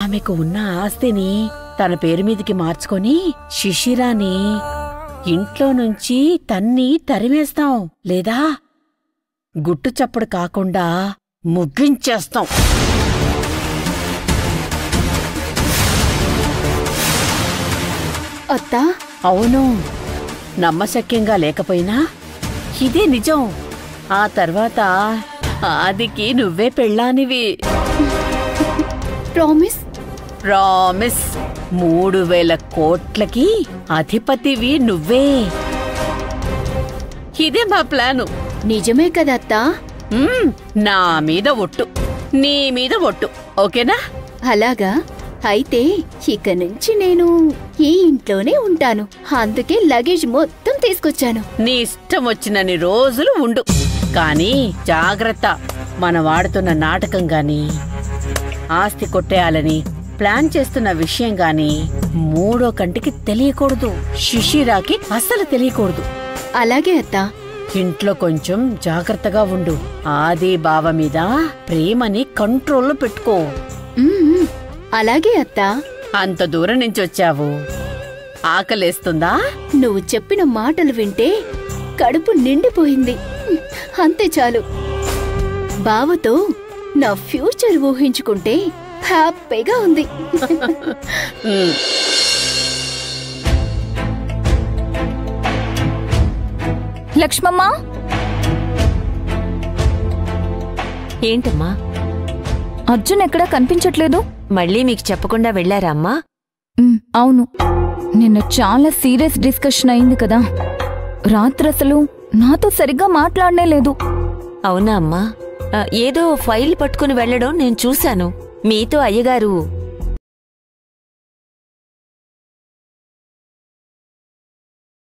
ఆమెకు ఉన్న ఆస్తిని తన పేరు మీదికి మార్చుకొని శిశిరాని ఇంట్లో నుంచి తన్ని తరిమేస్తాం, లేదా గుట్టు చప్పుడు కాకుండా ముగ్గించేస్తాం. అత్తా? అవును, నమ్మశక్యంగా లేకపోయినా ఇదే నిజం. ఆ తర్వాత ఆదికి నువ్వే పెళ్ళానివి. ప్రామిస్? ప్రామిస్. 3000 కోట్లకి అధిపతివి నువ్వే. ఇదే మా ప్లాను. నిజమే కదా అత్తా? నా మీద ఒట్టు, నీ మీద ఒట్టు, ఓకేనా? అలాగా? అయితే ఇక నుంచి నేను ఈ ఇంట్లోనే ఉంటాను. అందుకే లగేజ్ మొత్తం తీసుకొచ్చాను. నీ ఇష్టం వచ్చినన్ని రోజులు ఉండు, కానీ జాగ్రత్త. మనం వాడుతున్న నాటకం గాని, ఆస్తి కొట్టేయాలని ప్లాన్ చేస్తున్న విషయం గాని మూడో కంటికి తెలియకూడదు. శిశిరాకి అస్సలు తెలియకూడదు. అలాగే అత్తా. ఇంట్లో కొంచెం జాగ్రత్తగా ఉండు. ఆది బావ మీద ప్రేమని కంట్రోల్లో పెట్టుకో. అలాగే అత్తా. అంత దూరం నుంచి వచ్చావు, ఆకలేస్తుందా? నువ్వు చెప్పిన మాటలు వింటే కడుపు నిండిపోయింది. అంతే చాలు. బావతో నా ఫ్యూచర్ ఊహించుకుంటే హ్యాపీగా ఉంది. లక్ష్మమ్మ, ఏంటమ్మా? అర్జున్ ఎక్కడా కనిపించట్లేదు. మళ్ళీ మీకు చెప్పకుండా వెళ్ళారా అమ్మా? అవును, నిన్న చాలా సీరియస్ డిస్కషన్ అయింది కదా. రాత్రసలు నాతో సరిగ్గా మాట్లాడనే లేదు. అవునా అమ్మా? ఏదో ఫైల్ పట్టుకుని వెళ్ళడం నేను చూశాను. మీతో అయ్యగారు